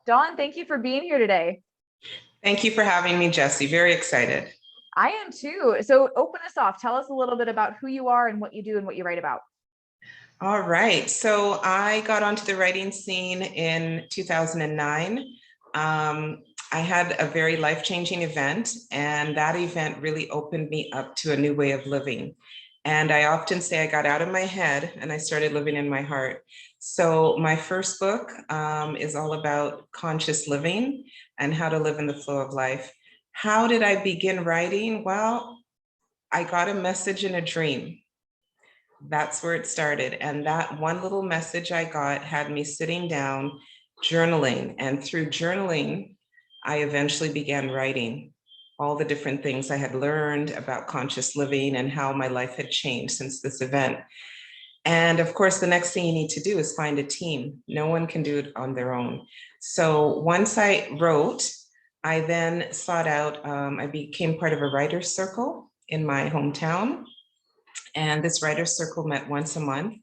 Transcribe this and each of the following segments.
Dawn, thank you for being here today. Thank you for having me, Jesse. Very excited. I am too. So open us off. Tell us a little bit about who you are and what you do and what you write about. All right. So I got onto the writing scene in 2009. I had a very life-changing event, and that event really opened me up to a new way of living. And I often say I got out of my head and I started living in my heart. So my first book is all about conscious living and how to live in the flow of life. How did I begin writing? Well, I got a message in a dream. That's where it started. And that one little message I got had me sitting down, journaling. And through journaling, I eventually began writing all the different things I had learned about conscious living and how my life had changed since this event. And of course, the next thing you need to do is find a team. No one can do it on their own. So once I wrote, I then sought out, I became part of a writer's circle in my hometown. And this writer's circle met once a month.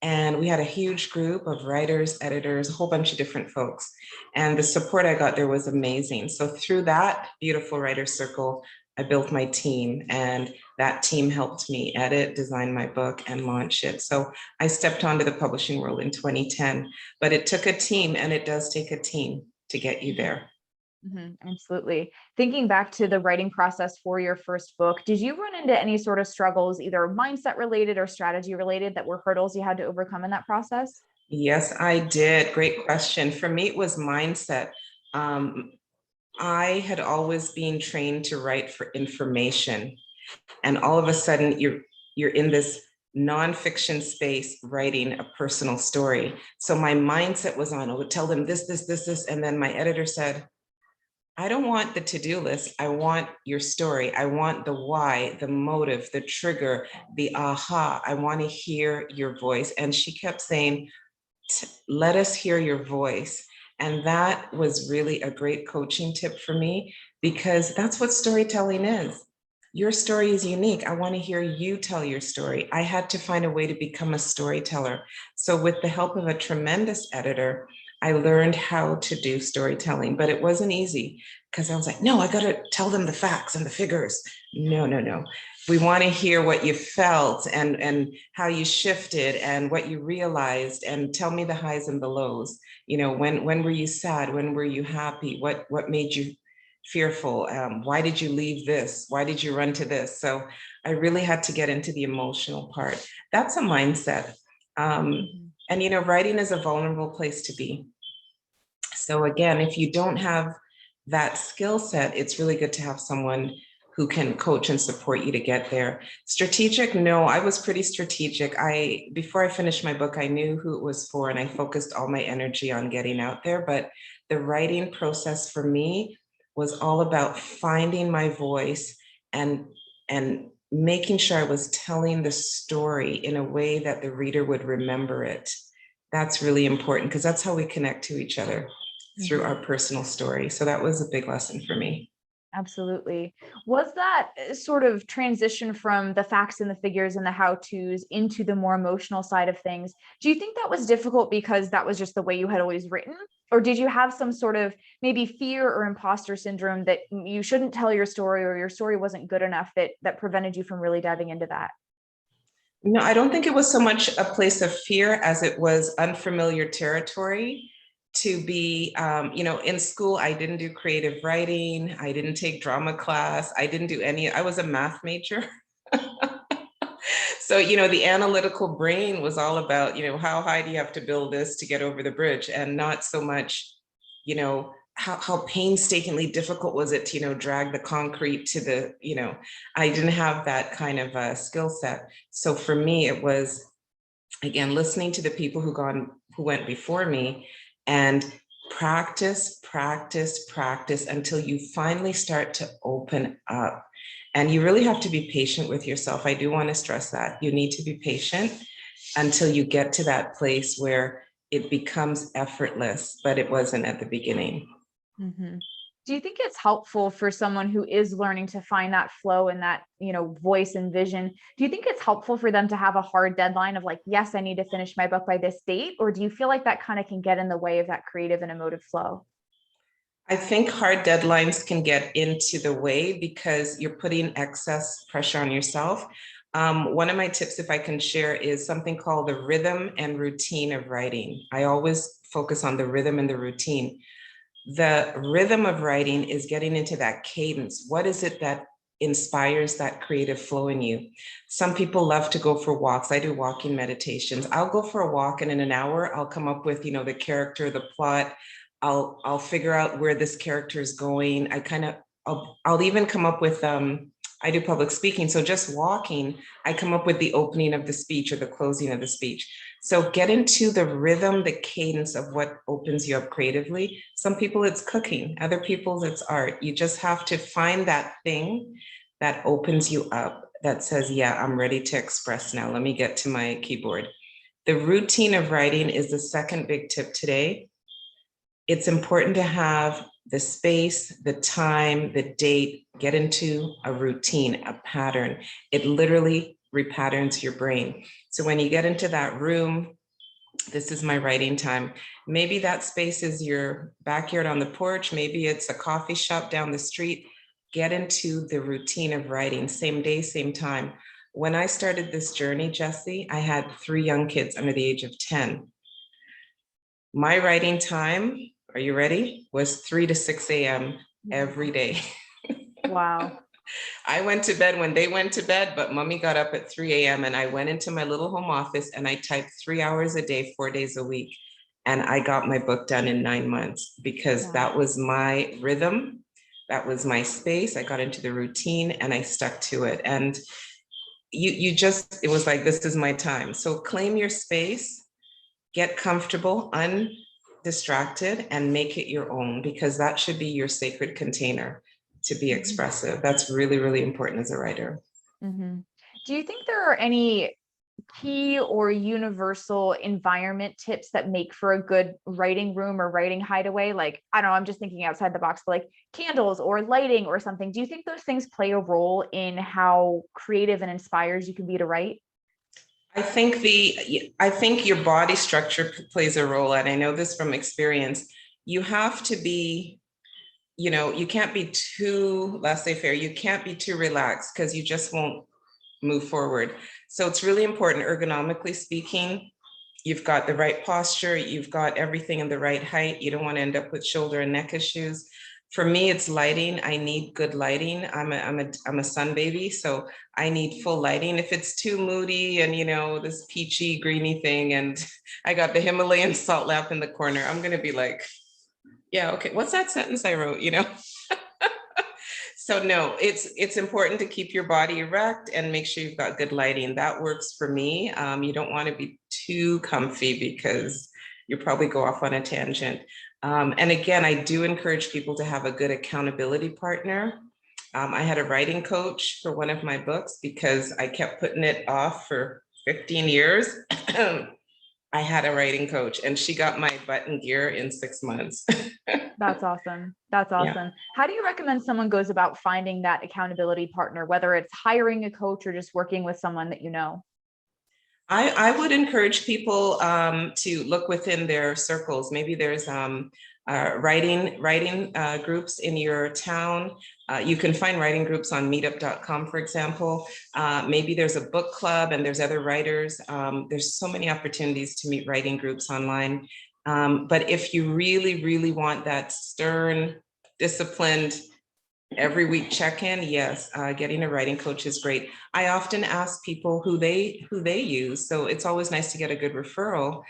And we had a huge group of writers, editors, a whole bunch of different folks. And the support I got there was amazing. So through that beautiful writer's circle, I built my team, and that team helped me edit, design my book, and launch it. So I stepped onto the publishing world in 2010, but it took a team, and it does take a team to get you there. Absolutely. Thinking back to the writing process for your first book, did you run into any sort of struggles, either mindset related or strategy related, that were hurdles you had to overcome in that process? Yes, I did. Great question. For me, it was mindset. Um, I had always been trained to write for information, and all of a sudden you're in this nonfiction space writing a personal story. So my mindset was on, I would tell them this, and then my editor said, I don't want the to-do list. I want your story. I want the why, the motive, the trigger, the aha. I want to hear your voice. And she kept saying, let us hear your voice. And that was really a great coaching tip for me, because that's what storytelling is. Your story is unique. I want to hear you tell your story. I had to find a way to become a storyteller. So with the help of a tremendous editor, I learned how to do storytelling, but it wasn't easy, because I was like, no, I got to tell them the facts and the figures. No, no, no. We want to hear what you felt, and how you shifted and what you realized, and tell me the highs and the lows. You know, when were you sad? When were you happy? What made you fearful? Why did you leave this? Why did you run to this? So I really had to get into the emotional part. That's a mindset. And you know, writing is a vulnerable place to be. So again, if you don't have that skill set, it's really good to have someone who can coach and support you to get there. Strategic, no, I was pretty strategic. Before I finished my book, I knew who it was for, and I focused all my energy on getting out there. But the writing process for me was all about finding my voice, and making sure I was telling the story in a way that the reader would remember it. That's really important, because that's how we connect to each other, through our personal story. So that was a big lesson for me. Absolutely. Was that sort of transition from the facts and the figures and the how-tos into the more emotional side of things? Do you think that was difficult because that was just the way you had always written? Or did you have some sort of maybe fear or imposter syndrome that you shouldn't tell your story, or your story wasn't good enough, that prevented you from really diving into that? No, I don't think it was so much a place of fear as it was unfamiliar territory to be, you know, in school, I didn't do creative writing. I didn't take drama class. I didn't do any, I was a math major. So, you know, the analytical brain was all about, you know, how high do you have to build this to get over the bridge, and not so much, you know, how painstakingly difficult was it to, you know, drag the concrete to the, you know, I didn't have that kind of a skill set. So for me, it was, again, listening to the people who went before me, and practice, practice, practice until you finally start to open up. And you really have to be patient with yourself. I do want to stress that you need to be patient until you get to that place where it becomes effortless, but it wasn't at the beginning. Mhm. Do you think it's helpful for someone who is learning to find that flow and that, voice and vision? Do you think it's helpful for them to have a hard deadline of like, yes, I need to finish my book by this date? Or do you feel like that kind of can get in the way of that creative and emotive flow? I think hard deadlines can get into the way because you're putting excess pressure on yourself. One of my tips, if I can share, is something called the rhythm and routine of writing. I always focus on the rhythm and the routine. The rhythm of writing is getting into that cadence. What is it that inspires that creative flow in you? Some people love to go for walks. I do walking meditations. I'll go for a walk, and in an hour I'll come up with, the character, the plot. I'll figure out where this character is going. I'll even come up with I do public speaking, so just walking, I come up with the opening of the speech or the closing of the speech. So get into the rhythm, the cadence of what opens you up creatively. Some people it's cooking, other people it's art. You just have to find that thing that opens you up, that says, yeah, I'm ready to express now. Let me get to my keyboard. The routine of writing is the second big tip today. It's important to have the space, the time, the date, get into a routine, a pattern. It literally repatterns your brain. So when you get into that room, this is my writing time. Maybe that space is your backyard on the porch. Maybe it's a coffee shop down the street. Get into the routine of writing, same day, same time. When I started this journey, Jesse, I had 3 young kids under the age of 10. My writing time, are you ready? Was 3 to 6 a.m. every day. Wow. I went to bed when they went to bed, but mommy got up at 3 a.m. and I went into my little home office and I typed 3 hours a day, 4 days a week. And I got my book done in 9 months because Wow. that was my rhythm. That was my space. I got into the routine and I stuck to it. And it was like, this is my time. So claim your space, get comfortable, undistracted, and make it your own, because that should be your sacred container to be expressive. That's really, really important as a writer. Mm-hmm. Do you think there are any key or universal environment tips that make for a good writing room or writing hideaway? Like, I don't know, I'm just thinking outside the box, but like candles or lighting or something. Do you think those things play a role in how creative and inspires you can be to write? I think your body structure plays a role, and I know this from experience. You have to be, you can't be too laissez-faire. You can't be too relaxed because you just won't move forward. So it's really important, ergonomically speaking. You've got the right posture, you've got everything in the right height. You don't want to end up with shoulder and neck issues. For me, it's lighting. I need good lighting. I'm a sun baby, so I need full lighting. If it's too moody and this peachy greeny thing, and I got the Himalayan salt lamp in the corner, I'm gonna be like, yeah, okay, what's that sentence I wrote? So no, it's important to keep your body erect and make sure you've got good lighting. That works for me. You don't want to be too comfy because you probably go off on a tangent. And again, I do encourage people to have a good accountability partner. I had a writing coach for one of my books because I kept putting it off for 15 years. I had a writing coach and she got my butt in gear in 6 months. That's awesome. That's Yeah. awesome. How do you recommend someone goes about finding that accountability partner, whether it's hiring a coach or just working with someone that you know? I would encourage people to look within their circles. Maybe there's writing groups in your town. You can find writing groups on meetup.com, for example. Maybe there's a book club and there's other writers. There's so many opportunities to meet writing groups online. But if you really, really want that stern, disciplined, every week check-in, yes, getting a writing coach is great. I often ask people who they use, so it's always nice to get a good referral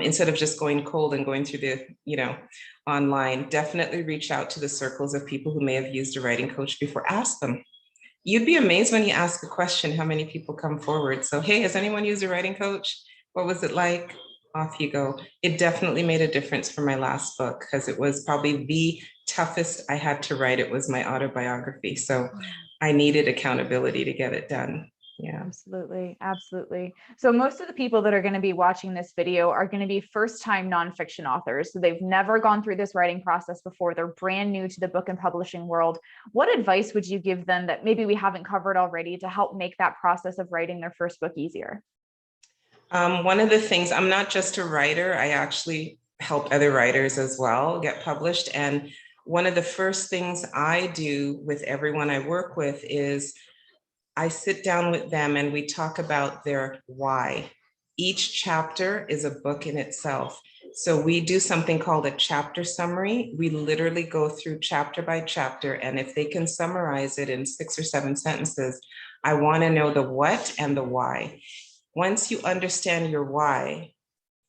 instead of just going cold and going through the online. Definitely reach out to the circles of people who may have used a writing coach before. Ask them. You'd be amazed when you ask a question how many people come forward. So, hey, has anyone used a writing coach? What was it like? Off you go. It definitely made a difference for my last book because it was probably the toughest I had to write. It was my autobiography. So I needed accountability to get it done. Yeah. Absolutely. Absolutely. So most of the people that are going to be watching this video are going to be first-time nonfiction authors. So they've never gone through this writing process before. They're brand new to the book and publishing world. What advice would you give them that maybe we haven't covered already to help make that process of writing their first book easier? One of the things, I'm not just a writer, I actually help other writers as well get published. And one of the first things I do with everyone I work with is I sit down with them and we talk about their why. Each chapter is a book in itself. So we do something called a chapter summary. We literally go through chapter by chapter, and if they can summarize it in 6 or 7 sentences, I want to know the what and the why. Once you understand your why,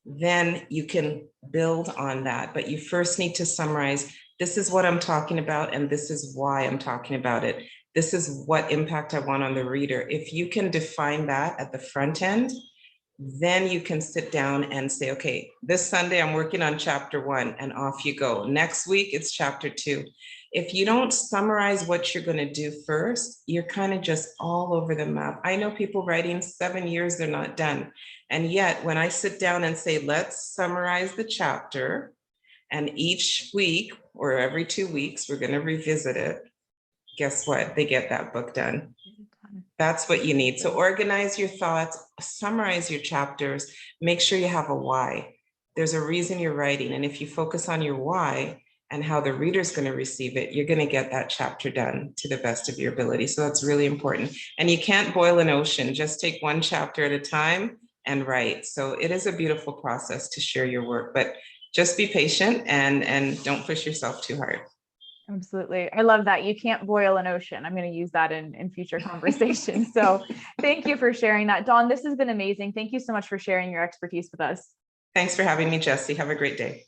then you can build on that. But you first need to summarize, this is what I'm talking about, and this is why I'm talking about it. This is what impact I want on the reader. If you can define that at the front end, then you can sit down and say, okay, this Sunday I'm working on chapter 1, and off you go. Next week it's chapter 2. If you don't summarize what you're going to do first, you're kind of just all over the map. I know people writing 7 years, they're not done. And yet when I sit down and say, let's summarize the chapter, and each week or every 2 weeks, we're going to revisit it, guess what? They get that book done. That's what you need. So organize your thoughts, summarize your chapters, make sure you have a why. There's a reason you're writing. And if you focus on your why and how the reader's going to receive it, you're going to get that chapter done to the best of your ability. So that's really important. And you can't boil an ocean, just take one chapter at a time and write. So it is a beautiful process to share your work, but just be patient and don't push yourself too hard. Absolutely. I love that. You can't boil an ocean. I'm going to use that in future conversations. So thank you for sharing that. Dawn, this has been amazing. Thank you so much for sharing your expertise with us. Thanks for having me, Jesse. Have a great day.